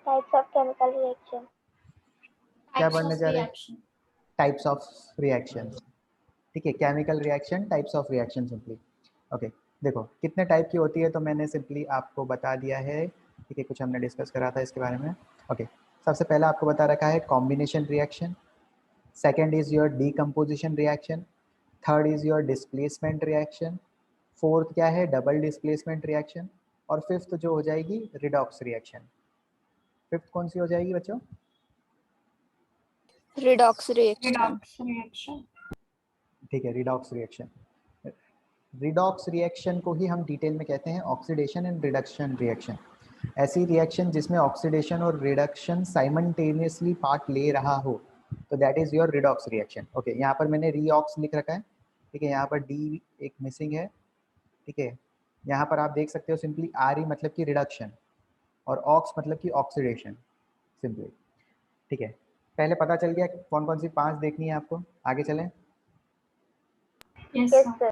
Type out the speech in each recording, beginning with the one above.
Types of chemical reaction. क्या पढ़ने जा रहे हैं? Types of reaction. ठीक है, chemical reaction, types of reaction simply. Okay, देखो कितने टाइप की होती है तो मैंने सिंपली आपको बता दिया है। ठीक है, कुछ हमने डिस्कस करा था इसके बारे में। ओके, सबसे पहला आपको बता रखा है combination reaction, second is your decomposition reaction, third is your displacement reaction, fourth क्या है डबल डिस्प्लेसमेंट रिएक्शन, और फिफ्थ जो हो जाएगी रिडॉक्स रिएक्शन। फिफ्थ कौन सी हो जाएगी बच्चों? Redox reaction. ठीक है, रिडॉक्स रिएक्शन। रिडॉक्स रिएक्शन को ही हम डिटेल में कहते हैं ऑक्सीडेशन एंड रिडक्शन रिएक्शन। ऐसी रिएक्शन जिसमें ऑक्सीडेशन और रिडक्शन साइमल्टेनियसली पार्ट ले रहा हो, तो that is your redox reaction. Okay, यहाँ पर मैंने रीऑक्स लिख रखा है। ठीक है, यहाँ पर डी एक मिसिंग है। ठीक है, यहाँ पर आप देख सकते हो सिंपली आर ई मतलब कि रिडक्शन और ऑक्स मतलब कि ऑक्सीडेशन सिंपली। ठीक है, पहले पता चल गया कौन कौन सी 5 देखनी है आपको, आगे चलें? Yes sir.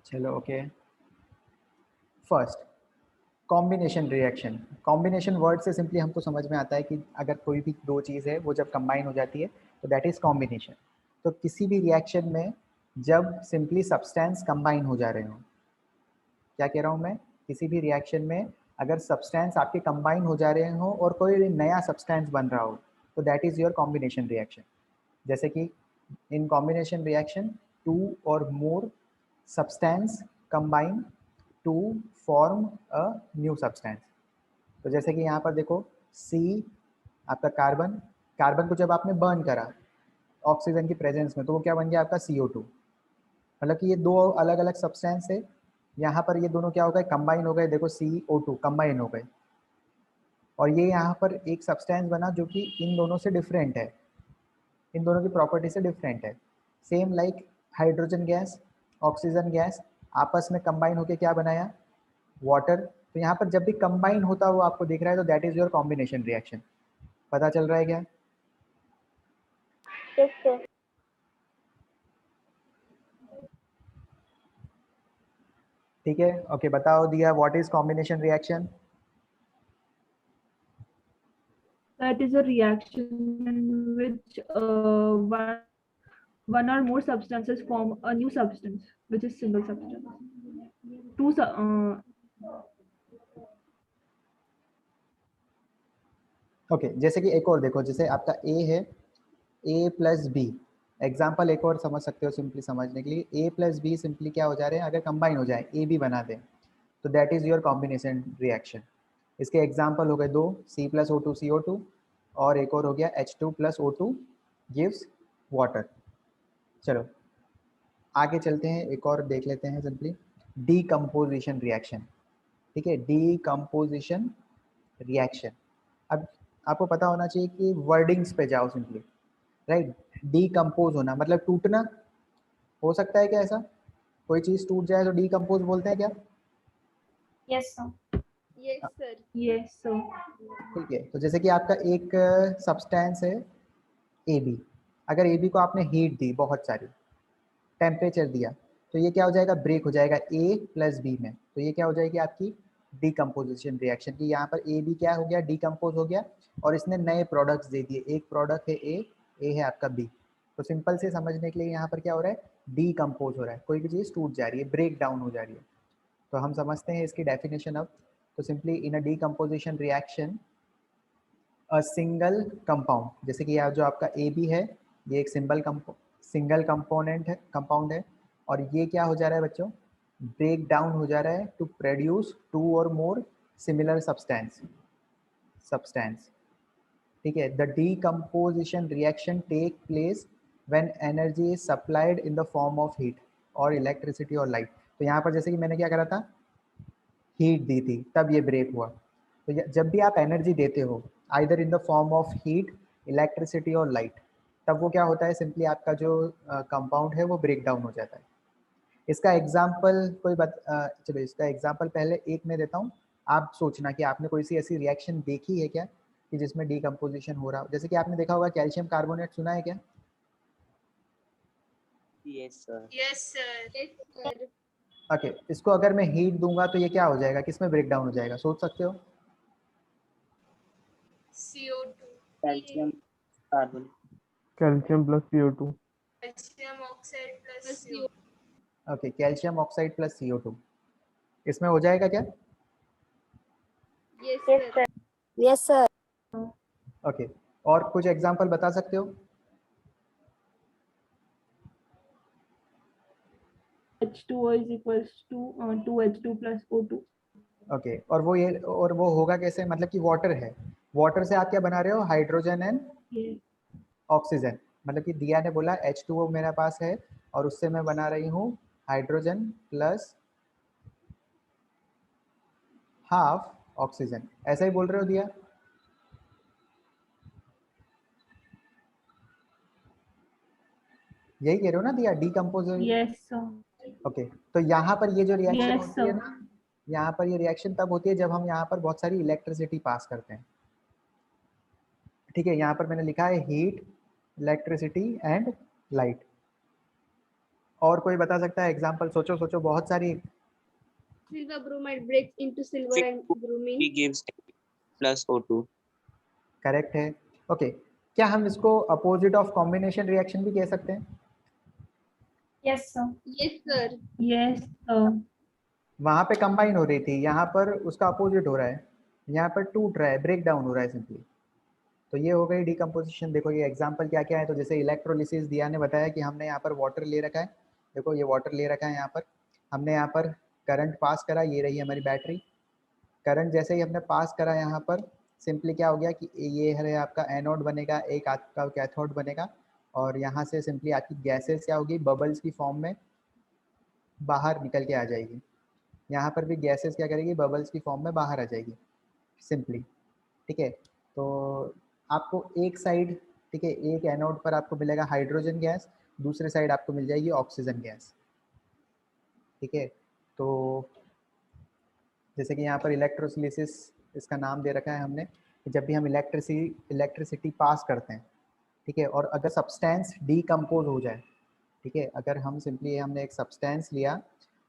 चलो okay, first combination reaction. Combination word से सिंपली हमको समझ में आता है कि अगर कोई भी दो चीज़ है वो जब कंबाइन हो जाती है तो दैट इज़ कॉम्बिनेशन। तो किसी भी रिएक्शन में जब सिंपली सब्सटेंस कंबाइन हो जा रहे हो, क्या कह रहा हूँ मैं, किसी भी रिएक्शन में अगर सब्सटेंस आपके कंबाइन हो जा रहे हो और कोई नया सब्सटेंस बन रहा हो तो that is your combination reaction. जैसे कि in combination reaction 2 or more substance combine to form a new substance. तो जैसे कि यहाँ पर देखो सी आपका कार्बन, कार्बन को जब आपने बर्न करा ऑक्सीजन की प्रेजेंस में तो वो क्या बन गया आपका CO2। मतलब कि ये दो अलग अलग सब्सटेंस है, यहाँ पर ये दोनों क्या हो गए कंबाइन हो गए, देखो CO2 कंबाइन हो गए, और ये यहाँ पर एक सब्सटेंस बना जो कि इन दोनों से डिफरेंट है, इन दोनों की प्रॉपर्टी से डिफरेंट है। Same like hydrogen gas oxygen gas आपस में कंबाइन होकर क्या बनाया, वाटर। तो यहाँ पर जब भी कंबाइन होता हुआ आपको दिख रहा है तो that is your combination reaction. पता चल रहा है क्या? Yes sir. ठीक है, ओके बताओ दिया, what is combination reaction? That is a reaction in which one or more substances form a new substance, which is single substance. Okay, जैसे कि एक और देखो, जैसे आपका ए है, ए प्लस बी, एग्जाम्पल एक और समझ सकते हो सिंपली समझने के लिए, ए प्लस बी सिंपली क्या हो जा रहे हैं, अगर कंबाइन हो जाए ए बी बना दें तो that is your combination reaction. इसके एग्जाम्पल हो गए दो, C प्लस O2 CO2, और एक और हो गया H2 plus O2 gives water. चलो आगे चलते हैं, एक और देख लेते हैं सिंपली डीकम्पोजिशन रिएक्शन। ठीक है, डीकम्पोजिशन रिएक्शन। अब आपको पता होना चाहिए कि वर्डिंग्स पे जाओ सिंपली, राइट। डीकम्पोज होना मतलब टूटना, हो सकता है क्या ऐसा कोई चीज़ टूट जाए तो डीकम्पोज बोलते हैं क्या? Yes sir. Yes, sir. Yes, sir. ठीक है, तो जैसे कि आपका एक सब्सटेंस है AB, अगर AB को आपने हीट दी बहुत सारी, टेम्परेचर दिया, तो ये क्या हो जाएगा, ब्रेक हो जाएगा A प्लस बी में। तो ये क्या हो जाएगी आपकी डीकम्पोजिशन रिएक्शन की। यहाँ पर AB क्या हो गया, डीकम्पोज हो गया और इसने नए प्रोडक्ट्स दे दिए, एक प्रोडक्ट है A है आपका B। तो सिंपल से समझने के लिए यहाँ पर क्या हो रहा है, डीकम्पोज हो रहा है, कोई भी चीज़ टूट जा रही है, ब्रेक डाउन हो जा रही है। तो हम समझते हैं इसकी डेफिनेशन अब। तो simply in a decomposition reaction a single compound, जैसे कि यह जो आपका AB है ये एक सिंगल कंपोनेंट है, कंपाउंड है, और ये क्या हो जा रहा है बच्चों, ब्रेक डाउन हो जा रहा है to produce 2 or more similar substance. ठीक है, the decomposition reaction take place when energy is supplied in the form of heat or electricity or light. तो यहाँ पर जैसे कि मैंने क्या करा था, हीट दी थी तब ये ब्रेक हुआ। तो जब भी आप एनर्जी देते हो either in the form of heat electricity or light, तब वो क्या होता है, सिंपली आपका जो कंपाउंड है वो ब्रेक डाउन हो जाता है। इसका एग्जाम्पल चलो इसका एग्जाम्पल पहले एक मैं देता हूँ, आप सोचना कि आपने कोई सी ऐसी रिएक्शन देखी है क्या कि जिसमें डीकम्पोजिशन हो रहा हो। जैसे कि आपने देखा होगा कैल्शियम कार्बोनेट, सुना है क्या? Yes sir. Yes, sir. Yes, sir. Okay, इसको अगर मैं हीट दूंगा तो ये क्या हो जाएगा, किसमें ब्रेक डाउन हो जाएगा, सोच सकते हो? CO2. Calcium carbon. Calcium plus CO2। Calcium oxide plus CO2. Okay, calcium oxide plus CO2, इसमें हो जाएगा क्या? Yes, sir. Yes sir. Okay, और कुछ एग्जांपल बता सकते हो? H2O is equals to 2H2 plus O2. Okay, और वो होगा कैसे? मतलब कि वाटर है, वाटर से आप क्या बना रहे हो? Hydrogen and Yes. ऑक्सीजन। मतलब कि दिया ने बोला H2O मेरे पास है और उससे मैं बना रही हूँ हाइड्रोजन प्लस हाफ ऑक्सीजन, ऐसा ही बोल रहे हो दिया? यही कह रहे हो ना दिया, डीकम्पोज? Yes, sir. ओके, तो यहाँ पर ये जो रिएक्शन Yes, होती है sir. ना, यहाँ पर ये रिएक्शन तब होती है जब हम यहाँ पर बहुत सारी इलेक्ट्रिसिटी पास करते हैं। ठीक है, यहाँ पर मैंने लिखा है हीट, इलेक्ट्रिसिटी एंड लाइट। और कोई बता सकता है एग्जांपल? सोचो सोचो, बहुत सारी। Silver bromide breaks into silver and bromine. He gives plus O2। Correct है। ओके, क्या हम इसको अपोजिट ऑफ कॉम्बिनेशन रिएक्शन भी कह सकते हैं? Yes sir. Yes, sir. Yes, sir. वहां पे कंबाइन हो रही थी, यहाँ पर उसका अपोजिट हो रहा है, यहाँ पर टूट रहा है, ब्रेक डाउन हो रहा है सिंपली। तो ये हो गई डीकम्पोजिशन। देखो ये एग्जांपल क्या क्या है, तो जैसे इलेक्ट्रोलिसिस दिया ने बताया कि हमने यहाँ पर वाटर ले रखा है, देखो ये वाटर ले रखा है, यहाँ पर हमने यहाँ पर करंट पास करा, ये रही हमारी बैटरी। करंट जैसे ही हमने पास करा यहाँ पर, सिंपली क्या हो गया कि ये है आपका एनोड बनेगा, एक आपका कैथोड बनेगा, और यहाँ से सिंपली आपकी गैसेस क्या होगी, बबल्स की फॉर्म में बाहर निकल के आ जाएगी। यहाँ पर भी गैसेस क्या करेगी, बबल्स की फॉर्म में बाहर आ जाएगी सिंपली। ठीक है, तो आपको एक साइड, ठीक है, एक एनोड पर आपको मिलेगा हाइड्रोजन गैस, दूसरे साइड आपको मिल जाएगी ऑक्सीजन गैस। ठीक है, तो जैसे कि यहाँ पर इलेक्ट्रोलिसिस इसका नाम दे रखा है हमने, कि जब भी हम इलेक्ट्रिसिटी पास करते हैं, ठीक है, और अगर सब्सटेंस डीकम्पोज हो जाए, ठीक है, अगर हम सिंपली हमने एक सब्सटेंस लिया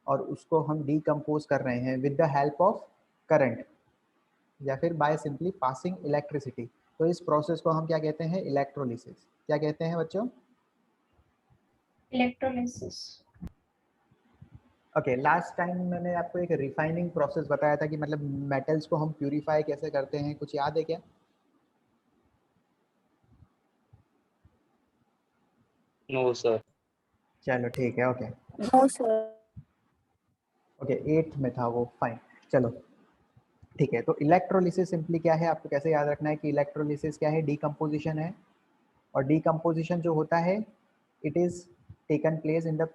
और उसको हम डीकम्पोज कर रहे हैं with the help of current या फिर बाय सिंपली पासिंग इलेक्ट्रिसिटी, तो इस प्रोसेस को हम क्या कहते हैं? इलेक्ट्रोलिसिस। क्या कहते हैं बच्चों? इलेक्ट्रोलिसिस। ओके, लास्ट टाइम मैंने आपको एक रिफाइनिंग प्रोसेस बताया था कि मतलब मेटल्स को हम प्यूरिफाई कैसे करते हैं, कुछ याद है क्या? No sir. चलो ठीक है, okay no sir. Okay, 8th में था वो, फाइन। चलो ठीक है, तो इलेक्ट्रोलिसिस सिंपली क्या है, आपको कैसे याद रखना है कि इलेक्ट्रोलिसिस क्या है? डीकम्पोजिशन है, और डीकम्पोजिशन जो होता है it is taken place in the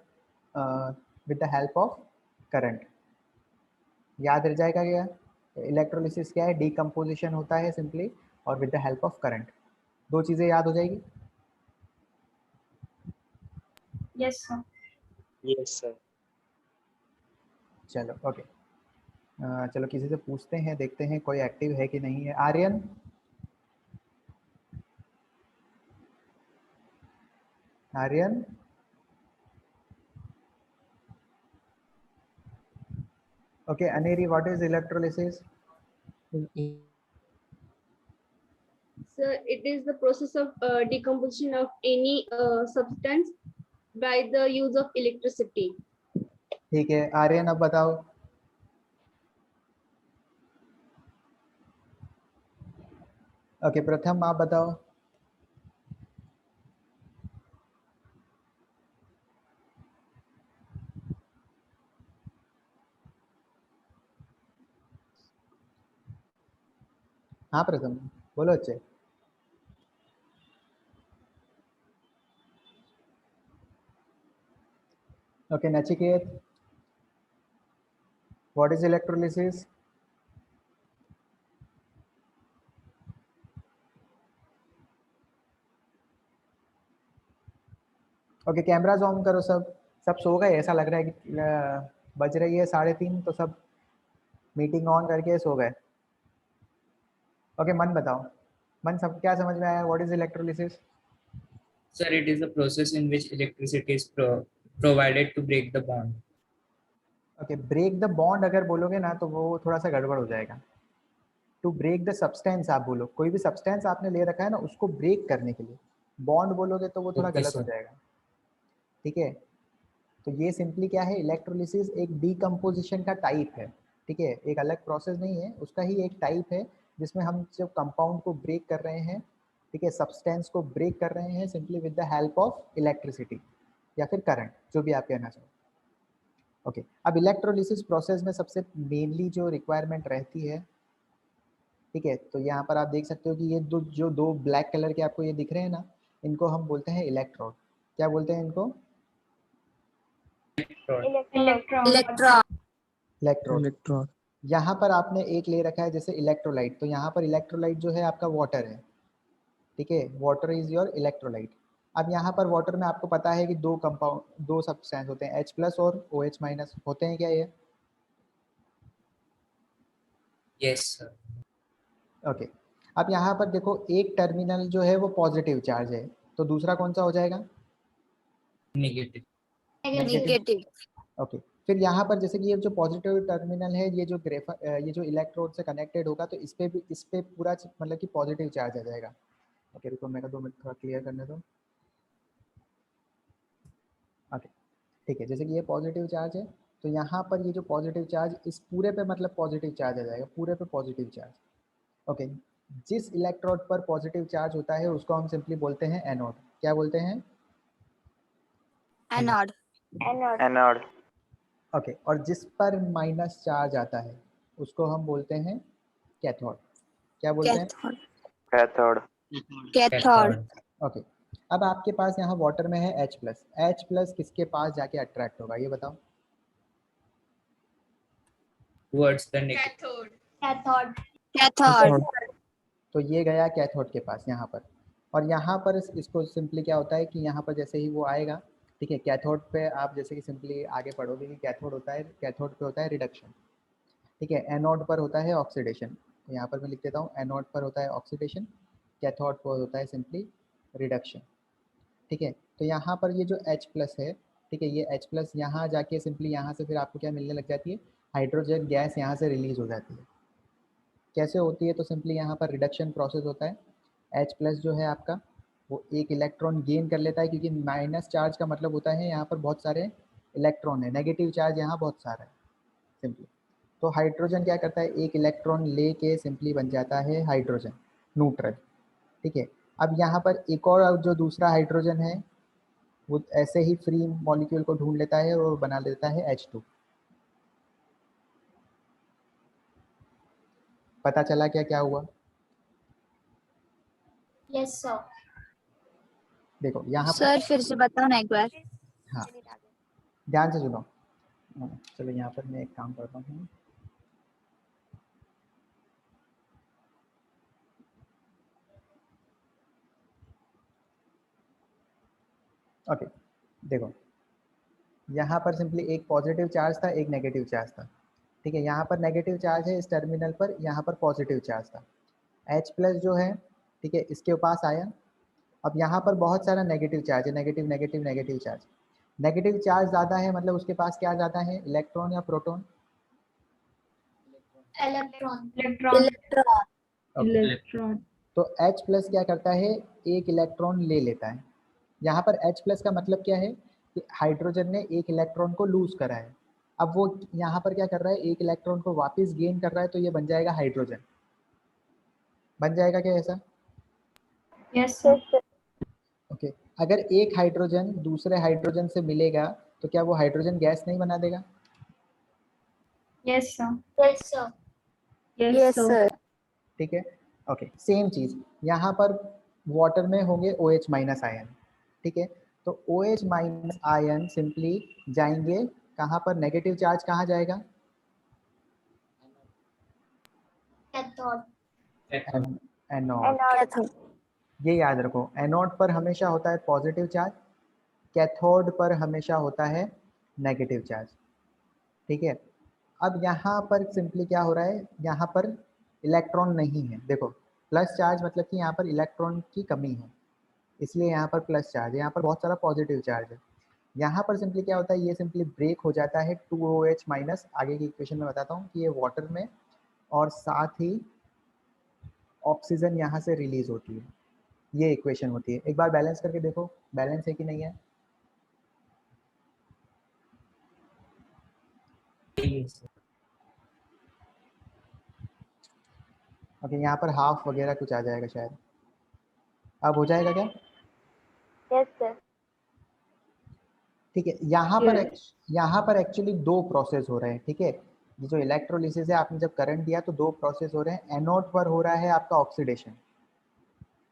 with the help of current. याद रह जाएगा क्या? इलेक्ट्रोलिसिस क्या है? डीकम्पोजिशन होता है सिंपली, और with the help of current. दो चीज़ें याद हो जाएगी। Yes sir. Yes sir. चलो ओके, चलो किसी से पूछते हैं, देखते हैं कोई एक्टिव है कि नहीं है। Aryan, Aryan, okay. Aneri, what is electrolysis? Sir, it is the process of decomposition of any substance by the use of electricity. ठीक है, आर्यन अब बताओ। ओके, प्रथम आप बताओ। हाँ प्रथम, बोलो अच्छे। Okay, Nachiket, what is electrolysis? Okay, cameras on करो सब। सब सो गए ऐसा लग रहा है कि बज रही है 3:30, तो सब मीटिंग ऑन करके सो गए। ओके, मन बताओ, मन सब क्या समझ में आया? What is electrolysis? Sir, it is the process in which electricity is provided to break the bond. Okay, break the bond अगर बोलोगे ना तो वो थोड़ा सा गड़बड़ हो जाएगा, टू ब्रेक द सब्सटेंस आप बोलो, कोई भी सब्सटेंस आपने ले रखा है ना उसको ब्रेक करने के लिए, बॉन्ड बोलोगे तो वो थोड़ा Okay, गलत हो sir. जाएगा, ठीक है। तो ये सिंपली क्या है, इलेक्ट्रोलिसिस एक डीकम्पोजिशन का टाइप है, ठीक है, एक अलग प्रोसेस नहीं है, उसका ही एक टाइप है जिसमें हम जब कंपाउंड को ब्रेक कर रहे हैं, ठीक है, सब्सटेंस को ब्रेक कर रहे हैं simply with the help of electricity या फिर करंट, जो भी आप कहना चाहो। ओके, अब इलेक्ट्रोलिसिस प्रोसेस में सबसे मेनली जो रिक्वायरमेंट रहती है, ठीक है, तो यहाँ पर आप देख सकते हो कि ये दो ब्लैक कलर के आपको ये दिख रहे हैं ना, इनको हम बोलते हैं इलेक्ट्रोड। क्या बोलते हैं इनको? इलेक्ट्रॉन। इलेक्ट्रोड। यहाँ पर आपने एक ले रखा है जैसे इलेक्ट्रोलाइट, तो यहाँ पर इलेक्ट्रोलाइट जो है आपका वाटर है, ठीक है, वाटर इज योर इलेक्ट्रोलाइट। अब यहाँ पर वाटर में आपको पता है कि दो सब्सटेंस होते हैं, H+ और OH- होते हैं क्या ये? Yes, sir. ओके, अब यहाँ पर देखो एक टर्मिनल जो है वो पॉजिटिव चार्ज है, तो दूसरा कौन सा हो जाएगा? Negative. नेगेटिव। ओके, फिर यहाँ पर जैसे कि ये जो पॉजिटिव टर्मिनल है, ये जो इलेक्ट्रोड से कनेक्टेड होगा, तो इस पे पूरा मतलब कि पॉजिटिव चार्ज आ जाएगा। ओके रुको, मेरे को 2 मिनट थोड़ा क्लियर करने दो। ओके, ठीक है, जैसे कि ये पॉजिटिव चार्ज है, तो यहाँ पर ये जो पॉजिटिव चार्ज इस पूरे पे मतलब पॉजिटिव चार्ज आ जाएगा, पूरे पे पॉजिटिव चार्ज। ओके, जिस इलेक्ट्रोड पर पॉजिटिव चार्ज होता है उसको हम सिंपली बोलते हैं एनोड। क्या बोलते हैं? एनोड। एनोड। ओके, और जिस पर माइनस चार्ज आता है उसको हम बोलते हैं कैथोड। क्या बोलते हैं? कैथोड। कैथोड। कैथोड। ओके, अब आपके पास यहाँ वाटर में है H+, किसके पास जाके अट्रैक्ट होगा ये बताओ? Towards the negative. कैथोड। तो ये गया कैथोड के पास यहाँ पर, और यहाँ पर इसको सिंपली क्या होता है कि यहाँ पर जैसे ही वो आएगा, ठीक है, कैथोड पे आप जैसे कि सिंपली आगे पढ़ोगे कि कैथोड पे होता है रिडक्शन, ठीक है, एनोड पर होता है ऑक्सीडेशन। तो यहाँ पर मैं लिख देता हूँ, एनोड पर होता है ऑक्सीडेशन, कैथोड पर होता है सिंपली रिडक्शन, ठीक है। तो यहाँ पर ये जो H+ है, ठीक है, ये H+ यहाँ जाके सिंपली यहाँ से फिर आपको क्या मिलने लग जाती है, हाइड्रोजन गैस यहाँ से रिलीज हो जाती है। कैसे होती है? तो सिंपली यहाँ पर रिडक्शन प्रोसेस होता है, H+ जो है आपका वो एक इलेक्ट्रॉन गेन कर लेता है, क्योंकि माइनस चार्ज का मतलब होता है यहाँ पर बहुत सारे इलेक्ट्रॉन है, नेगेटिव चार्ज यहाँ बहुत सारा है सिंपली। तो हाइड्रोजन क्या करता है, एक इलेक्ट्रॉन ले के सिंपली बन जाता है हाइड्रोजन न्यूट्रल, ठीक है। अब यहाँ पर एक और जो दूसरा हाइड्रोजन है वो ऐसे ही फ्री मॉलिक्यूल को ढूंढ लेता है और बना लेता है H2। पता चला क्या क्या हुआ? Yes sir. देखो यहाँ पर, सर फिर से बताओ ना एक बार। हाँ ध्यान से सुनो। चलो यहाँ पर मैं एक काम करता हूँ, ओके देखो यहाँ पर सिंपली एक पॉजिटिव चार्ज था, एक नेगेटिव चार्ज था, ठीक है, यहाँ पर नेगेटिव चार्ज है इस टर्मिनल पर, यहाँ पर पॉजिटिव चार्ज था। H+ जो है, ठीक है, इसके पास आया, अब यहाँ पर बहुत सारा नेगेटिव चार्ज है, negative negative negative charge, negative charge ज़्यादा है मतलब उसके पास क्या ज़्यादा है, इलेक्ट्रॉन या प्रोटॉन? इलेक्ट्रॉन। Okay, Electron. तो H+ क्या करता है, एक इलेक्ट्रॉन ले लेता है। यहाँ पर H+ का मतलब क्या है कि हाइड्रोजन ने एक इलेक्ट्रॉन को लूज करा है, अब वो यहाँ पर क्या कर रहा है, एक इलेक्ट्रॉन को वापस गेन कर रहा है, तो ये बन जाएगा हाइड्रोजन। बन जाएगा क्या ऐसा? Yes sir. ओके, अगर एक हाइड्रोजन दूसरे हाइड्रोजन से मिलेगा तो क्या वो हाइड्रोजन गैस नहीं बना देगा? Yes sir. Yes, sir. ठीक है, ओके, सेम चीज यहाँ पर वाटर में होंगे OH- आयन, ठीक है, तो OH- आयन सिंपली जाएंगे कहाँ पर, नेगेटिव चार्ज कहाँ जाएगा, एनोड। ये याद रखो, एनोड पर हमेशा होता है पॉजिटिव चार्ज, कैथोड पर हमेशा होता है नेगेटिव चार्ज, ठीक है। अब यहाँ पर सिंपली क्या हो रहा है, यहाँ पर इलेक्ट्रॉन नहीं है, देखो प्लस चार्ज मतलब कि यहाँ पर इलेक्ट्रॉन की कमी है, इसलिए यहाँ पर प्लस चार्ज है, यहाँ पर बहुत सारा पॉजिटिव चार्ज है। यहाँ पर सिंपली क्या होता है, ये सिंपली ब्रेक हो जाता है 2OH-, आगे की इक्वेशन में बताता हूँ कि ये वाटर में और साथ ही ऑक्सीजन यहाँ से रिलीज होती है, ये इक्वेशन होती है। एक बार बैलेंस करके देखो, बैलेंस है कि नहीं है। Yes, sir. ओके, यहाँ पर हाफ वगैरह कुछ आ जाएगा शायद। अब हो जाएगा क्या? Yes, sir. ठीक है, यहाँ पर Yes. यहाँ पर एक्चुअली दो प्रोसेस हो रहे हैं। ठीक है, ये जो इलेक्ट्रोलिसिस है, आपने जब करंट दिया तो दो प्रोसेस हो रहे हैं। एनोड पर हो रहा है आपका ऑक्सीडेशन।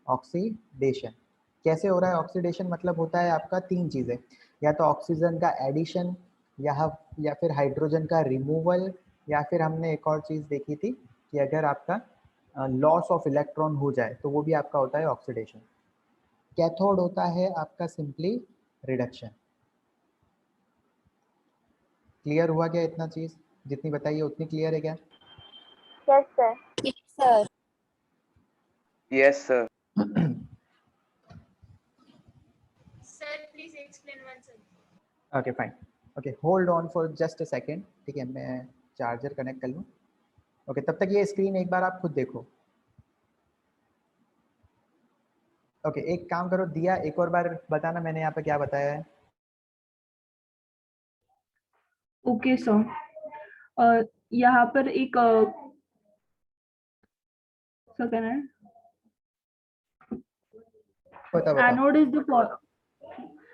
ऑक्सीडेशन कैसे हो रहा है? ऑक्सीडेशन मतलब होता है आपका तीन चीज़ें, या तो ऑक्सीजन का एडिशन, या फिर हाइड्रोजन का रिमूवल, या फिर हमने एक और चीज़ देखी थी कि अगर आपका लॉस ऑफ इलेक्ट्रॉन हो जाए तो वो भी आपका होता है ऑक्सीडेशन। कैथोड होता है आपका सिंपली रिडक्शन। क्लियर हुआ क्या? इतना चीज़ जितनी बताइए उतनी क्लियर है क्या? Yes, sir. Yes, sir. Yes, sir. Sir, please explain once again. Okay fine, okay hold on for just a second. ठीक है, मैं चार्जर कनेक्ट कर लूँ। ओके, तब तक ये स्क्रीन एक बार आप खुद देखो। ओके, एक काम करो दिया, एक और बार बताना मैंने यहाँ पे क्या बताया है। ओके सर, यहाँ पर एक सेकंड है। बताओ Anode is the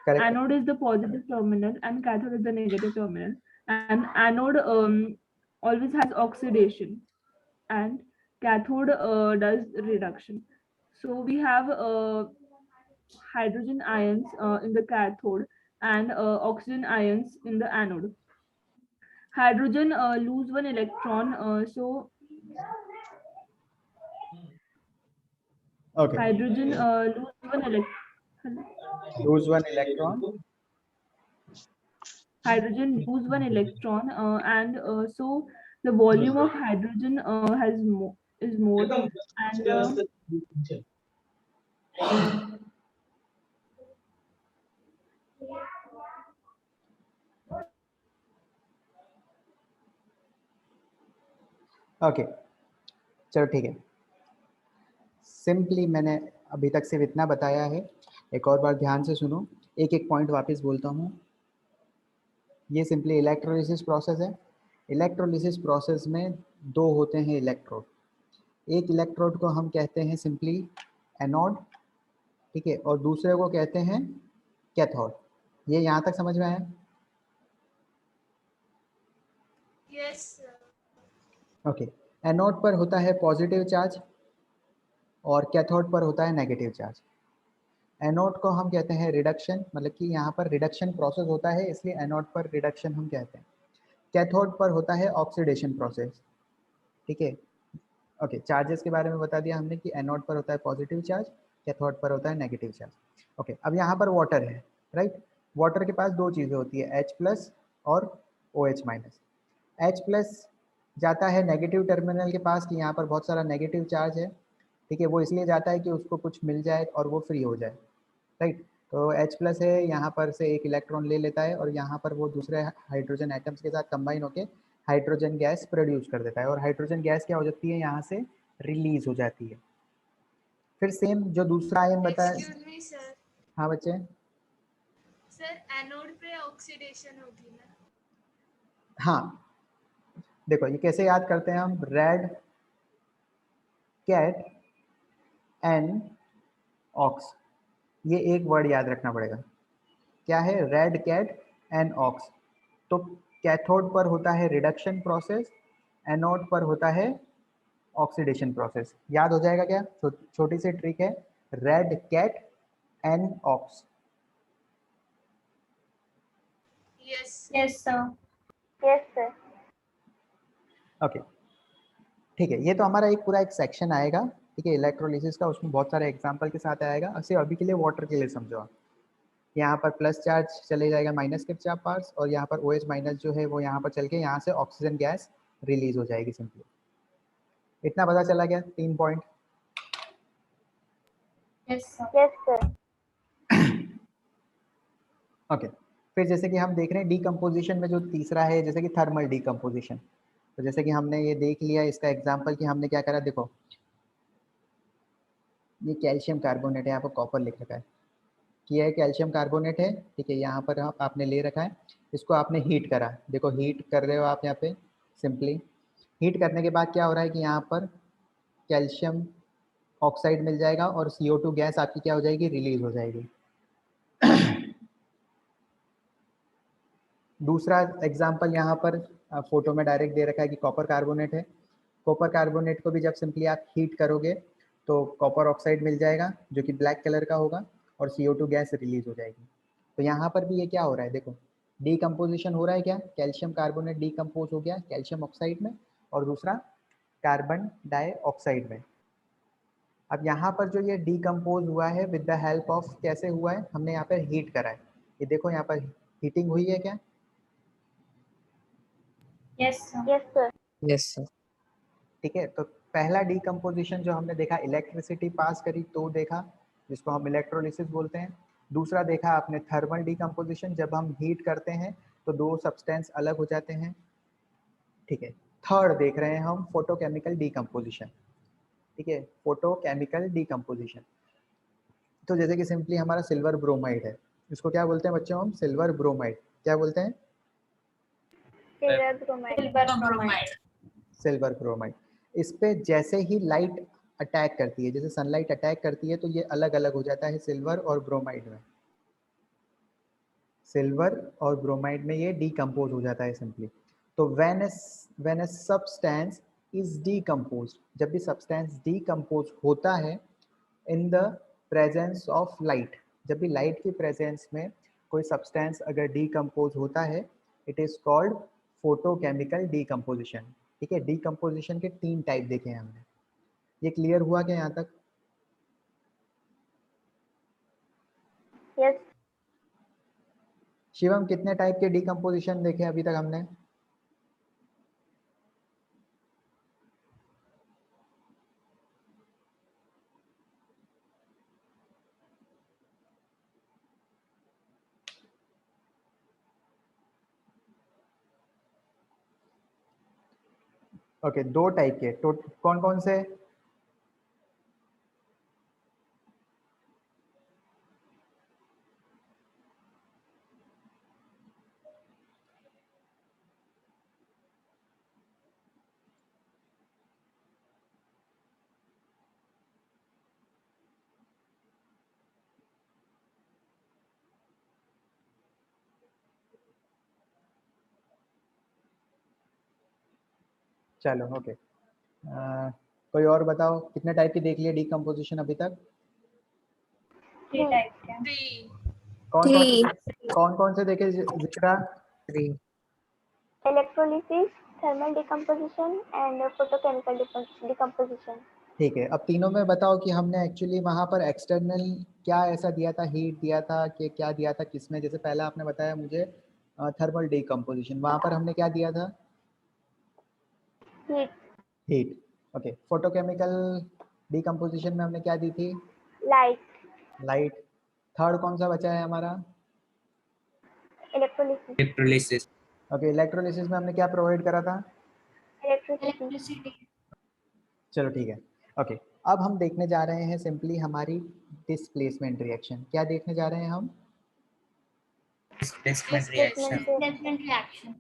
correct. anode is the positive terminal and cathode is the negative terminal. And anode always has oxidation, and cathode does reduction. So we have hydrogen ions in the cathode and oxygen ions in the anode. Hydrogen lose one electron, so okay, hydrogen lose one electron. Lose one electron, Hydrogen lose one electron, and so the volume of hydrogen is more, and okay चलो ठीक है। Simply मैंने अभी तक सिर्फ इतना बताया है, एक और बार ध्यान से सुनो, एक एक पॉइंट वापस बोलता हूँ। ये सिंपली इलेक्ट्रोलिसिस प्रोसेस है। इलेक्ट्रोलिसिस प्रोसेस में दो होते हैं इलेक्ट्रोड। एक इलेक्ट्रोड को हम कहते हैं सिंपली एनोड, ठीक है, और दूसरे को कहते हैं कैथोड। ये यहाँ तक समझ में आया? Yes, sir. ओके, एनोड पर होता है पॉजिटिव चार्ज और कैथोड पर होता है नेगेटिव चार्ज। एनोड को हम कहते हैं रिडक्शन, मतलब कि यहाँ पर रिडक्शन प्रोसेस होता है, इसलिए एनोड पर रिडक्शन हम कहते हैं। कैथोड पर होता है ऑक्सीडेशन प्रोसेस। ठीक है, ओके, चार्जेस के बारे में बता दिया हमने कि एनोड पर होता है पॉजिटिव चार्ज, कैथोड पर होता है नेगेटिव चार्ज। ओके, अब यहाँ पर वाटर है, राइट। वाटर के पास दो चीज़ें होती है, H+ और OH-। H+ जाता है नेगेटिव टर्मिनल के पास कि यहाँ पर बहुत सारा नेगेटिव चार्ज है। ठीक है, वो इसलिए जाता है कि उसको कुछ मिल जाए और वो फ्री हो जाए, राइट। तो H+ है, यहाँ पर से एक इलेक्ट्रॉन ले लेता है और यहाँ पर वो दूसरे हाइड्रोजन एटम्स के साथ कंबाइन होकर हाइड्रोजन गैस प्रोड्यूस कर देता है, और हाइड्रोजन गैस क्या हो जाती है, यहाँ से रिलीज हो जाती है। फिर सेम जो दूसरा आयन बताया। Excuse me, sir. हाँ बच्चे। Sir, anode पे oxidation होगी ना? हाँ, देखो ये कैसे याद करते हैं हम, रेड कैट एन ऑक्स, ये एक वर्ड याद रखना पड़ेगा। क्या है? Red cat an ox. तो कैथोड पर होता है रिडक्शन प्रोसेस, एनोड पर होता है ऑक्सीडेशन प्रोसेस। याद हो जाएगा क्या? छोटी सी ट्रिक है, red cat an ox. Yes. Yes, sir. Yes, sir. Okay ठीक है, ये तो हमारा एक पूरा एक सेक्शन आएगा, ठीक है, इलेक्ट्रोलिसिस का, उसमें बहुत सारे एग्जांपल के साथ आएगा। अभी के लिए वाटर के लिए समझो आप, यहाँ पर प्लस चार्ज चले जाएगा माइनस के पास, और यहाँ पर OH- जो है वो यहाँ पर चल के यहाँ से ऑक्सीजन गैस रिलीज हो जाएगी। सिंपली इतना पता चला गया, 3 point. Yes, sir. Yes, sir. Okay, फिर जैसे कि हम देख रहे हैं डीकम्पोजिशन में जो तीसरा है, जैसे कि थर्मल डीकम्पोजिशन। तो जैसे कि हमने ये देख लिया इसका एग्जांपल कि हमने क्या करा, देखो ये कैल्शियम कार्बोनेट है, यहाँ पर कॉपर लिख रखा है कि यह कैल्शियम कार्बोनेट है, ठीक है। यहाँ पर आपने ले रखा है, इसको आपने हीट करा, देखो हीट कर रहे हो आप यहाँ पे सिंपली। हीट करने के बाद क्या हो रहा है कि यहाँ पर कैल्शियम ऑक्साइड मिल जाएगा और CO2 गैस आपकी क्या हो जाएगी, रिलीज हो जाएगी। दूसरा एग्जाम्पल यहाँ पर फोटो में डायरेक्ट दे रखा है कि कॉपर कार्बोनेट है। कॉपर कार्बोनेट को भी जब सिंपली आप हीट करोगे तो कॉपर ऑक्साइड मिल जाएगा जो कि ब्लैक कलर का होगा और CO2 गैस रिलीज हो जाएगी। तो यहाँ पर भी ये क्या हो रहा है, देखो डीकम्पोजिशन हो रहा है, क्या कैल्शियम कार्बोनेट डीकम्पोज हो गया कैल्शियम ऑक्साइड में और दूसरा कार्बन डाइऑक्साइड में। अब यहाँ पर जो ये डीकम्पोज हुआ है विद द हेल्प ऑफ, कैसे हुआ है, हमने यहाँ पर हीट करा है। ये देखो यहाँ पर हीटिंग हुई है क्या? Yes, sir. Yes, sir. ठीक है, तो पहला डीकम्पोजिशन जो हमने देखा इलेक्ट्रिसिटी पास करी तो देखा, जिसको हम इलेक्ट्रोलिसिस बोलते हैं। दूसरा देखा आपने थर्मल डीकम्पोजिशन, जब हम हीट करते हैं तो दो सब्सटेंस अलग हो जाते हैं, ठीक है। थर्ड देख रहे हैं हम फोटोकेमिकल डीकम्पोजिशन, ठीक है, फोटोकेमिकल डीकम्पोजिशन। तो जैसे कि सिंपली हमारा सिल्वर ब्रोमाइड है, इसको क्या बोलते हैं बच्चों हम, सिल्वर ब्रोमाइड। क्या बोलते हैं? Silver bromide. Silver bromide. इस पे जैसे ही लाइट अटैक करती है, जैसे सनलाइट अटैक करती है तो ये अलग अलग हो जाता है सिल्वर और ब्रोमाइड में। सिल्वर और ब्रोमाइड में ये डीकम्पोज हो जाता है सिंपली। तो when a substance is decomposed, जब भी सब्सटेंस डीकम्पोज होता है in the presence of light, जब भी लाइट की प्रेजेंस में कोई सब्सटेंस अगर डीकम्पोज होता है, it is called photochemical decomposition, ठीक है। डीकम्पोजिशन के 3 टाइप देखे हैं हमने। ये क्लियर हुआ क्या यहाँ तक? Yes. शिवम, कितने टाइप के डीकम्पोजिशन देखे अभी तक हमने? ओके, 2 टाइप के, तो कौन कौन से? चलो ओके, कोई और बताओ कितने टाइप की देख लिए डीकम्पोजिशन अभी तक? 3 types के। कौन कौन से देखे जिक्रा? 3. Electrolysis, thermal decomposition and photochemical decomposition. ठीक है, अब तीनों में बताओ कि हमने एक्चुअली वहाँ पर एक्सटर्नल क्या ऐसा दिया था, हीट दिया था कि क्या दिया था किसमें? जैसे पहला आपने बताया मुझे थर्मल डीकम्पोजिशन, वहाँ पर हमने क्या दिया था? Heat. Heat. Okay, photochemical decomposition में हमने क्या दी थी? Light. लाइट। थर्ड कौन सा बचा है हमारा? Electrolysis. Electrolysis. ओके, इलेक्ट्रोलिसिस में हमने क्या प्रोवाइड करा था? Electricity. चलो ठीक है। ओके, अब हम देखने जा रहे हैं सिंपली हमारी डिस्प्लेसमेंट रिएक्शन। क्या देखने जा रहे हैं हम? Displacement reaction. Displacement reaction.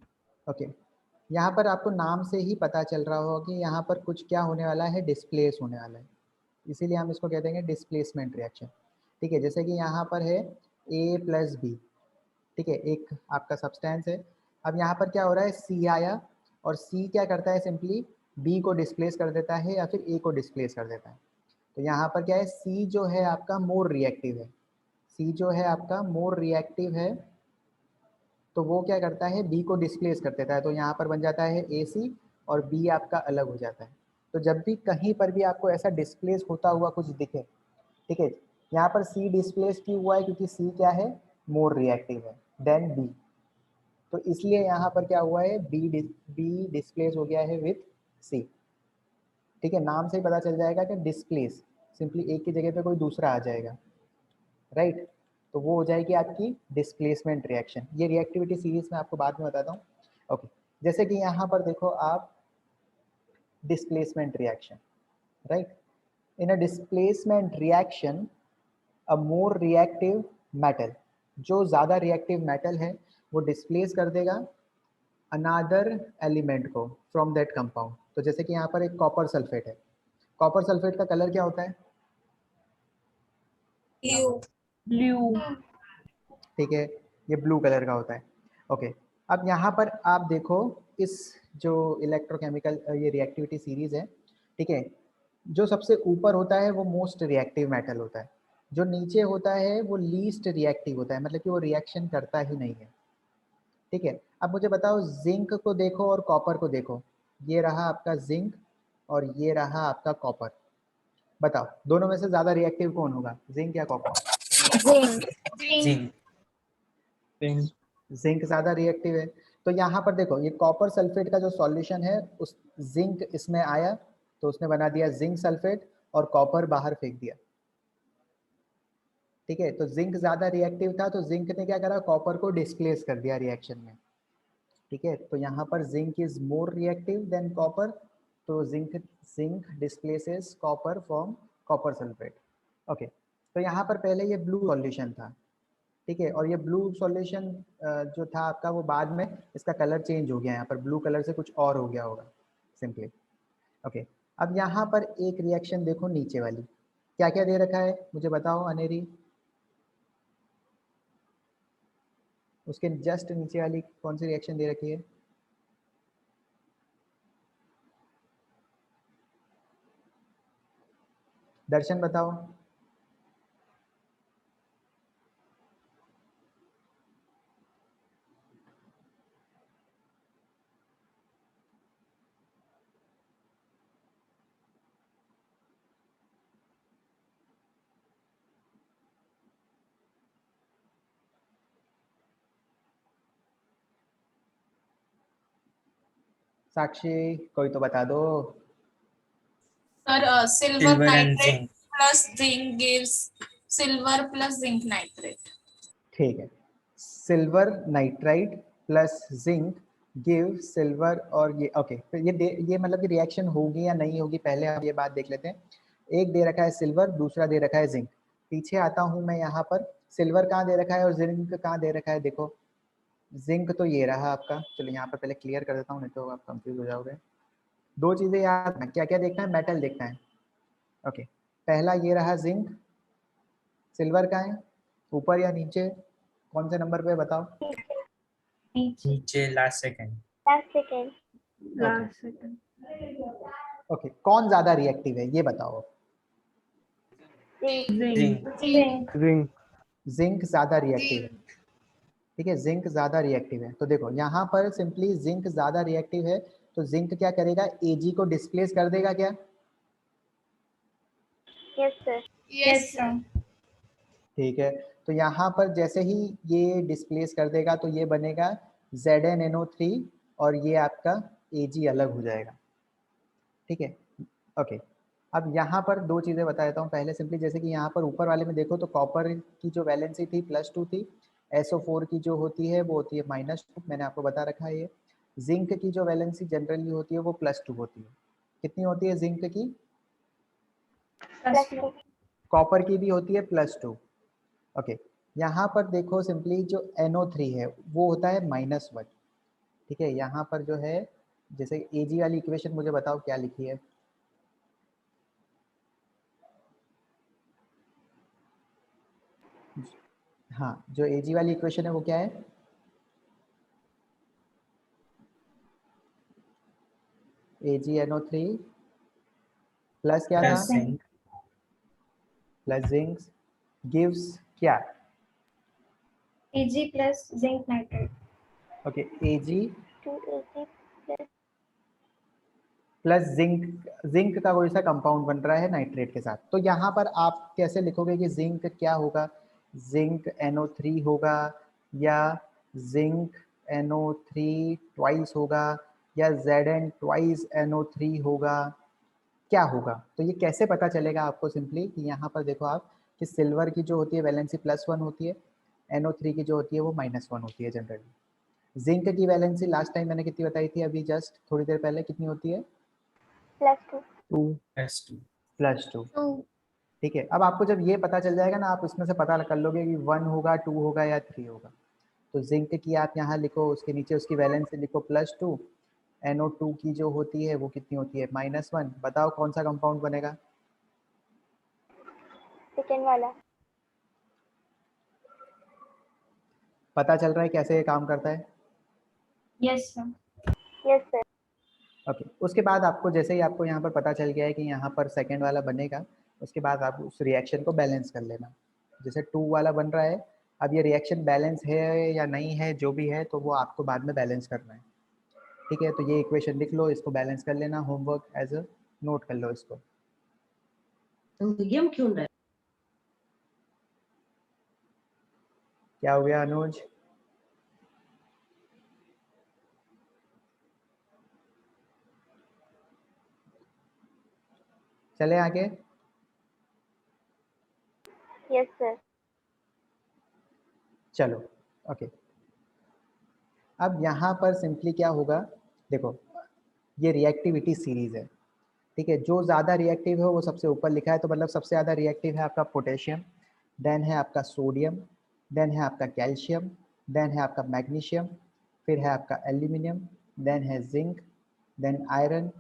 Okay, यहाँ पर आपको नाम से ही पता चल रहा होगा कि यहाँ पर कुछ क्या होने वाला है, डिस्प्लेस होने वाला है, इसीलिए हम इसको कह देंगे डिस्प्लेसमेंट रिएक्शन, ठीक है। जैसे कि यहाँ पर है A + B, ठीक है, एक आपका सब्सटेंस है। अब यहाँ पर क्या हो रहा है, C आया और C क्या करता है, सिंपली B को डिस्प्लेस कर देता है या फिर A को डिस्प्लेस कर देता है। तो यहाँ पर क्या है, C जो है आपका मोर रिएक्टिव है, C जो है आपका मोर रिएक्टिव है, तो वो क्या करता है, B को डिस्प्लेस कर देता है। तो यहाँ पर बन जाता है AC और B आपका अलग हो जाता है। तो जब भी कहीं पर भी आपको ऐसा डिस्प्लेस होता हुआ कुछ दिखे, ठीक है, यहाँ पर C डिस्प्लेस क्यों हुआ है, क्योंकि C क्या है, मोर रिएक्टिव है देन B, तो इसलिए यहाँ पर क्या हुआ है, B डिस्प्लेस हो गया है विथ C, ठीक है। नाम से ही पता चल जाएगा कि डिस्प्लेस, सिंपली एक की जगह पे कोई दूसरा आ जाएगा, राइट। तो वो हो जाएगी आपकी डिस्प्लेसमेंट रिएक्शन। ये रिएक्टिविटी सीरीज में आपको बाद में बताता हूँ। ओके, जैसे कि यहाँ पर देखो आप displacement reaction, right. In a displacement reaction a more reactive metal, जो ज़्यादा रिएक्टिव मेटल है वो डिस्प्लेस कर देगा अनादर एलिमेंट को फ्रॉम दैट कंपाउंड। तो जैसे कि यहाँ पर एक कॉपर सल्फेट है, कॉपर सल्फेट का कलर क्या होता है? ब्लू। ठीक है, ये ब्लू कलर का होता है। ओके, अब यहाँ पर आप देखो इस जो इलेक्ट्रोकेमिकल ये रिएक्टिविटी सीरीज है, ठीक है, जो सबसे ऊपर होता है वो मोस्ट रिएक्टिव मेटल होता है, जो नीचे होता है वो लीस्ट रिएक्टिव होता है, मतलब कि वो रिएक्शन करता ही नहीं है। ठीक है, अब मुझे बताओ जिंक को देखो और कॉपर को देखो, ये रहा आपका जिंक और ये रहा आपका कॉपर, बताओ दोनों में से ज्यादा रिएक्टिव कौन होगा, जिंक या कॉपर? जिंक। जिंक ज्यादा रिएक्टिव है। तो यहाँ पर देखो ये कॉपर सल्फेट का जो सॉल्यूशन है उस जिंक इसमें आया तो उसने बना दिया जिंक सल्फेट और कॉपर बाहर फेंक दिया। ठीक है, तो जिंक ज्यादा रिएक्टिव था तो जिंक ने क्या करा, कॉपर को डिस्प्लेस कर दिया रिएक्शन में। ठीक है, तो यहाँ पर zinc is more reactive than copper, तो zinc displaces copper from copper sulphate. Okay, तो यहाँ पर पहले ये ब्लू सॉल्यूशन था, ठीक है, और ये ब्लू सॉल्यूशन जो था आपका वो बाद में इसका कलर चेंज हो गया, यहाँ पर ब्लू कलर से कुछ और हो गया होगा सिंपली। ओके, अब यहाँ पर एक रिएक्शन देखो नीचे वाली, क्या क्या दे रखा है मुझे बताओ अनेरी, उसके जस्ट नीचे वाली कौन सी रिएक्शन दे रखी है? दर्शन बताओ। साक्षी कोई तो बता दो। Sir, silver Silver and nitrate zinc. plus zinc gives silver plus zinc nitrate. ठीक है, silver nitride plus zinc give silver, और ये ओके, तो ये मतलब कि रिएक्शन होगी या नहीं होगी, पहले हम ये बात देख लेते हैं। एक दे रखा है सिल्वर, दूसरा दे रखा है जिंक। पीछे आता हूँ मैं, यहाँ पर सिल्वर कहाँ दे रखा है और जिंक कहाँ दे रखा है, देखो जिंक तो ये रहा आपका, चलो यहाँ पर पहले क्लियर कर देता हूँ नहीं तो आप कंफ्यूज हो जाओगे। दो चीज़ें याद रखना, क्या क्या देखना है, मेटल देखना है। ओके, पहला ये रहा जिंक, सिल्वर का है ऊपर या नीचे, कौन से नंबर पे बताओ? नीचे last second. Last second. Last second. Okay, कौन ज्यादा रिएक्टिव है ये बताओ? जिंक। Ring. जिंक ज्यादा रिएक्टिव है। ठीक है, जिंक ज्यादा रिएक्टिव है, तो देखो यहाँ पर सिंपली जिंक ज्यादा रिएक्टिव है तो जिंक क्या करेगा, Ag को डिस्प्लेस कर देगा क्या? Yes sir. Yes, sir. ठीक है, तो यहाँ पर जैसे ही ये डिस्प्लेस कर देगा तो ये बनेगा ZnNO3 और ये आपका Ag अलग हो जाएगा। ठीक है, ओके, अब यहाँ पर दो चीज़ें बता देता हूँ। पहले सिंपली जैसे कि यहाँ पर ऊपर वाले में देखो तो कॉपर की जो वैलेंसी थी +2 थी, SO4 की जो होती है वो होती है -2, मैंने आपको बता रखा है ये। जिंक की जो वैलेंसी जनरली होती है वो +2 होती है। कितनी होती है जिंक की? +2। कॉपर की भी होती है +2। ओके, यहाँ पर देखो सिंपली जो NO3 है वो होता है -1। ठीक है, यहाँ पर जो है जैसे Ag वाली इक्वेशन मुझे बताओ क्या लिखी है? हाँ, जो Ag वाली इक्वेशन है वो क्या है? AgNO3 प्लस क्या था? Plus zinc. Plus zinc gives क्या? Ag plus zinc nitrate. Okay, Ag 2Ag plus plus zinc का कोई सा कंपाउंड बन रहा है नाइट्रेट के साथ, तो यहाँ पर आप कैसे लिखोगे कि जिंक क्या होगा? जिंक NO3 होगा या जिंक NO3 ट्वाइस होगा या Zn ट्वाइस NO3 होगा, क्या होगा? तो ये कैसे पता चलेगा आपको? सिंपली कि यहाँ पर देखो आप कि सिल्वर की जो होती है वैलेंसी +1 होती है, NO3 की जो होती है वो -1 होती है जनरली। जिंक की वैलेंसी लास्ट टाइम मैंने कितनी बताई थी, अभी जस्ट थोड़ी देर पहले, कितनी होती है? +2। 2. Plus 2. +2। 2. ठीक है, अब आपको जब ये पता चल जाएगा ना, आप इसमें से पता कर लोगे कि 1 होगा, 2 होगा या 3 होगा। तो जिंक की आप यहाँ लिखो, उसके नीचे उसकी वैलेंसी लिखो +2। NO2 की जो होती है वो कितनी होती है, -1। बताओ कौन सा कंपाउंड बनेगा? सेकेंड वाला. पता चल रहा है कैसे ये काम करता है? Yes, sir. Yes, sir. Okay, उसके बाद आपको जैसे ही आपको यहाँ पर पता चल गया है कि यहाँ पर सेकेंड वाला बनेगा, उसके बाद आप उस रिएक्शन को बैलेंस कर लेना। जैसे 2 वाला बन रहा है, अब ये रिएक्शन बैलेंस है या नहीं है, जो भी है तो वो आपको बाद में बैलेंस करना है। ठीक है, तो ये इक्वेशन लिख लो, इसको बैलेंस कर लेना, होमवर्क एज अ नोट कर लो इसको। क्यों रहा है? क्या हो गया अनुज? चले आगे। Yes, sir. चलो ओके, अब यहाँ पर सिंपली क्या होगा, देखो ये रिएक्टिविटी सीरीज है। ठीक है, जो ज़्यादा रिएक्टिव है वो सबसे ऊपर लिखा है, तो मतलब सबसे ज़्यादा रिएक्टिव है आपका पोटेशियम, देन है आपका सोडियम, देन है आपका कैल्शियम, देन है आपका मैग्नीशियम, फिर है आपका एल्यूमिनियम, देन है zinc, then iron,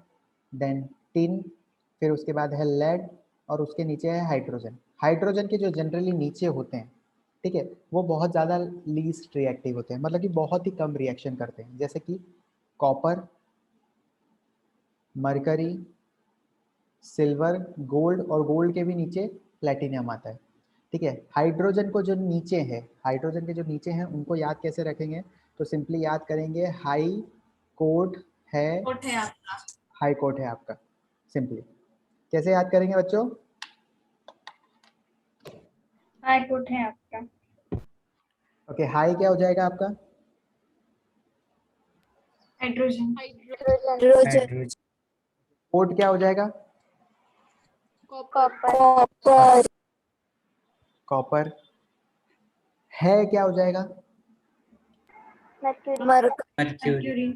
then tin, फिर उसके बाद है लेड, और उसके नीचे है हाइड्रोजन। हाइड्रोजन के जो जनरली नीचे होते हैं, ठीक है, वो बहुत ज़्यादा लीस्ट रिएक्टिव होते हैं, मतलब कि बहुत ही कम रिएक्शन करते हैं, जैसे कि कॉपर, मरकरी, सिल्वर, गोल्ड, और गोल्ड के भी नीचे प्लेटिनियम आता है। ठीक है, हाइड्रोजन को जो नीचे है, हाइड्रोजन के जो नीचे हैं उनको याद कैसे रखेंगे, तो सिंपली याद करेंगे हाई कोट है, What है आपका? हाई कोट है आपका। सिंपली कैसे याद करेंगे बच्चों? High कोट है आपका. ओके, हाई क्या हो जाएगा आपका? Hydrogen. Hydrogen. कोट क्या हो जाएगा? Copper. कॉपर। है क्या हो जाएगा? Mercury. Mercury.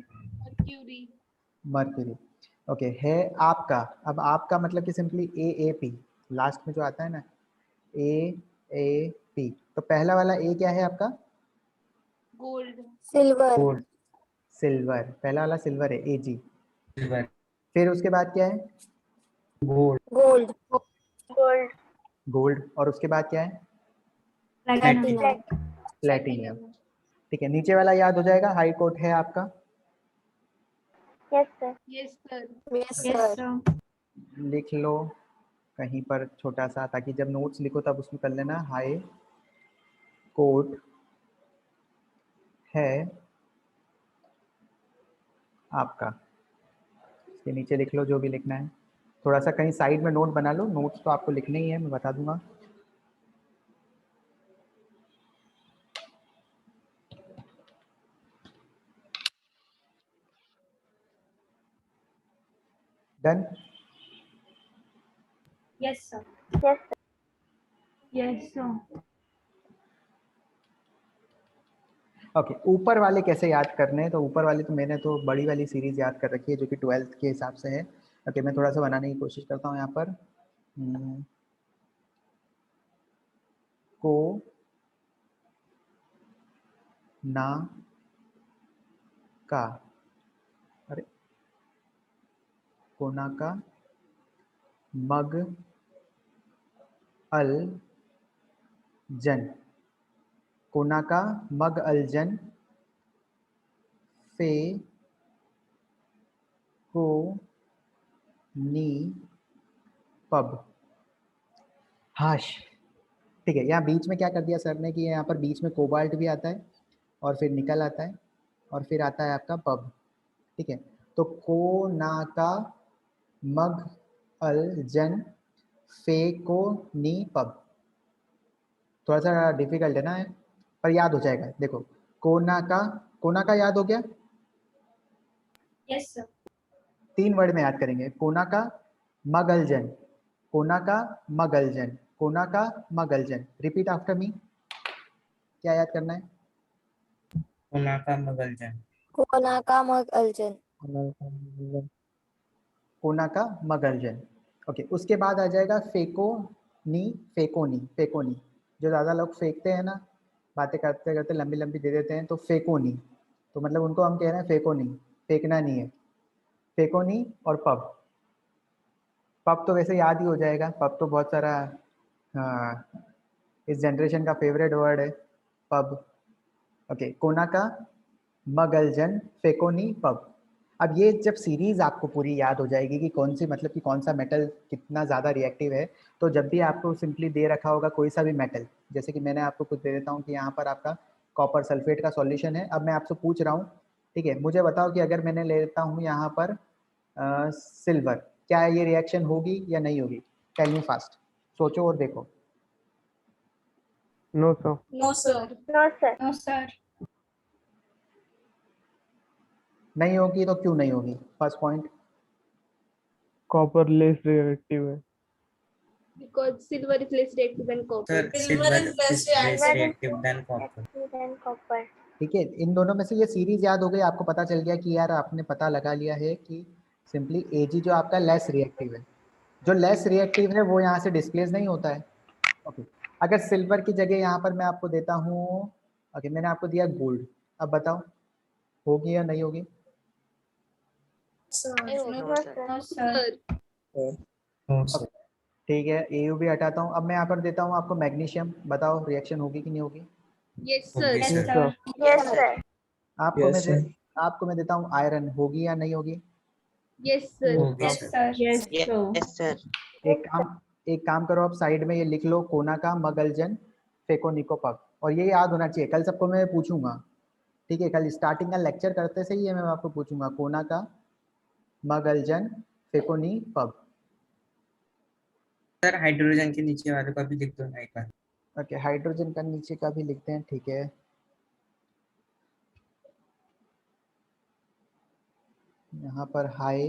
Mercury. Mercury. Okay, है आपका, अब आपका मतलब कि सिंपली AAP, लास्ट में जो आता है ना AAP, तो पहला वाला ए क्या है आपका? Gold. Silver. Gold. सिल्वर, पहला वाला सिल्वर है AG। Silver. फिर उसके बाद क्या है? Gold. Gold. Gold. गोल्ड, और उसके बाद क्या है? Platinum. प्लेटिनियम। ठीक है, नीचे वाला याद हो जाएगा, हाई कोट है आपका। Yes, sir. Yes, sir. Yes, Yes, sir. sir. लिख लो कहीं पर छोटा सा, ताकि जब नोट्स लिखो तब उसमें कर लेना, हाई कोट है आपका। इसके नीचे लिख लो जो भी लिखना है, थोड़ा सा कहीं साइड में नोट बना लो, नोट्स तो आपको लिखने ही है, मैं बता दूंगा। Done? Yes, sir. Yes, sir. Yes, sir. Okay, ऊपर वाले कैसे याद करने हैं, तो ऊपर वाले तो मैंने तो बड़ी वाली सीरीज याद कर रखी है जो कि 12th के हिसाब से है। ओके, मैं थोड़ा सा बनाने की कोशिश करता हूँ यहाँ पर। को ना का, अरे कोना का मग अल जन, कोना का मग अल जन फे को नी पब हाश। ठीक है, यहाँ बीच में क्या कर दिया सर ने कि यहाँ पर बीच में कोबाल्ट भी आता है, और फिर निकल आता है, और फिर आता है आपका पब। ठीक है, तो को ना का मग अल जन फे को नी पब, थोड़ा सा डिफिकल्ट है ना, पर याद हो जाएगा। देखो, कोना का याद हो गया, Yes, sir. 3 वर्ड में याद करेंगे, कोना का मगलजन, कोना का मगलजन, कोना का मगलजन। रिपीट आफ्टर मी, क्या याद करना है? Konaka Magaljan. Konaka Mag Aljan. कोना का मगलजन। ओके, उसके बाद आ जाएगा फेकोनी, फेकोनी, फेकोनी। जो ज़्यादा लोग फेंकते हैं ना, बातें करते करते लंबी लंबी दे देते हैं, तो फेकोनी, तो मतलब उनको हम कह रहे हैं फेकोनी, फेंकना नहीं है। फेकोनी और पब। पब तो वैसे याद ही हो जाएगा, पब तो बहुत सारा इस जनरेशन का फेवरेट वर्ड है पब। ओके, कोना का, मगलजन, फेकोनी, पब। अब ये जब सीरीज आपको पूरी याद हो जाएगी कि कौन सी, मतलब कि कौन सा मेटल कितना ज़्यादा रिएक्टिव है, तो जब भी आपको सिंपली दे रखा होगा कोई सा भी मेटल, जैसे कि मैंने आपको कुछ दे देता हूँ कि यहाँ पर आपका कॉपर सल्फेट का सॉल्यूशन है। अब मैं आपसे पूछ रहा हूँ, ठीक है, मुझे बताओ कि अगर मैंने ले लेता हूँ यहाँ पर सिल्वर, क्या ये रिएक्शन होगी या नहीं होगी? टेल मी फास्ट, सोचो और देखो। No, sir. No, sir. No, sir. No, sir. नहीं होगी तो क्यों नहीं होगी? First point. Copper less reactive है. Because silver is less reactive than copper. Sir, Silver silver is less is less reactive. reactive than copper. Then copper. ठीक है, इन दोनों में से ये सीरीज याद हो गई, आपको पता चल गया कि यार आपने पता लगा लिया है कि सिंपली Ag जो आपका लेस रिएक्टिव है, जो लेस रिएक्टिव है वो यहाँ से डिस्प्लेस नहीं होता है। ओके, अगर सिल्वर की जगह यहाँ पर मैं आपको देता हूँ, ओके मैंने आपको दिया गोल्ड, अब बताओ होगी या नहीं होगी? Sir. No, No, sir. no, sir. Sir, No, sir. ठीक है, AU भी हटाता हूँ। अब मैं यहाँ पर देता हूँ आपको मैग्नीशियम, बताओ रिएक्शन होगी कि नहीं होगी? yes, sir. Yes, Yes, Yes, sir. sir. Yes, sir. आपको मैं देता हूँ आयरन, होगी या नहीं होगी? Yes, sir. होगी Yes, sir. sir. Yes, sir. एक काम करो, आप साइड में ये लिख लो, कोना का, मगलजन, फेकोनिको, पग। और ये याद होना चाहिए, कल सबको मैं पूछूंगा, ठीक है, कल स्टार्टिंग का लेक्चर करते से ही ये मैं आपको पूछूंगा, कोना का, मगलजन, फेकोनी, पब। सर हाइड्रोजन के नीचे वाले का भी लिख दो ना एक बार। ओके, हाइड्रोजन का नीचे का भी लिखते हैं, ठीक है। यहाँ पर हाई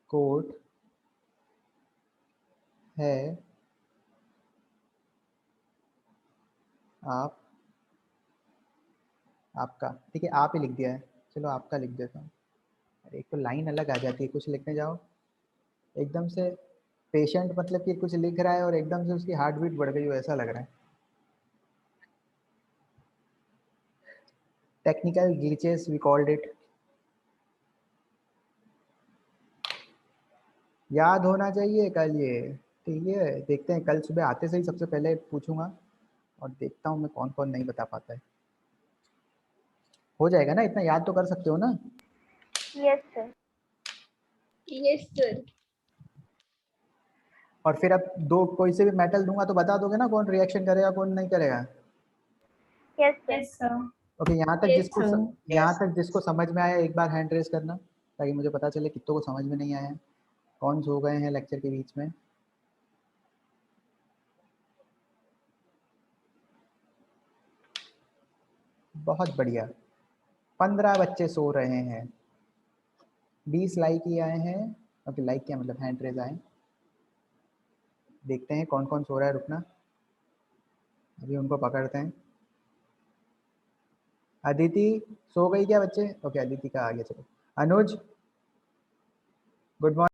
कोर्ट है आपका, ठीक है, आप ही लिख दिया है, चलो आपका लिख देता हूँ। अरे एक तो लाइन अलग आ जाती है, कुछ लिखने जाओ एकदम से पेशेंट, मतलब कि कुछ लिख रहा है और एकदम से उसकी हार्ट बीट बढ़ गई हो, ऐसा लग रहा है। Technical glitches we called it. याद होना चाहिए कल ये, ठीक है, देखते हैं कल सुबह आते से ही सबसे पहले पूछूंगा और देखता हूँ मैं कौन कौन नहीं बता पाता है। हो जाएगा ना, इतना याद तो कर सकते हो ना? Yes, sir. Yes, sir. और फिर अब दो कोई से भी मेटल दूंगा तो बता दोगे ना कौन रिएक्शन करेगा कौन नहीं करेगा? Yes, sir. Yes, sir. Okay, Yes, यहाँ तक जिसको समझ में आया एक बार हैंड रेज करना, ताकि मुझे पता चले कितनों को समझ में नहीं आया है, कौन सो गए हैं लेक्चर के बीच में। बहुत बढ़िया, 15 बच्चे सो रहे हैं, 20 लाइक ही आए हैं। ओके, लाइक क्या मतलब हैंड रेज आए। देखते हैं कौन कौन सो रहा है, रुकना अभी उनको पकड़ते हैं। अदिति सो गई क्या बच्चे? ओके, अदिति का आ गया, चलो। अनुज, गुड मॉर्निंग।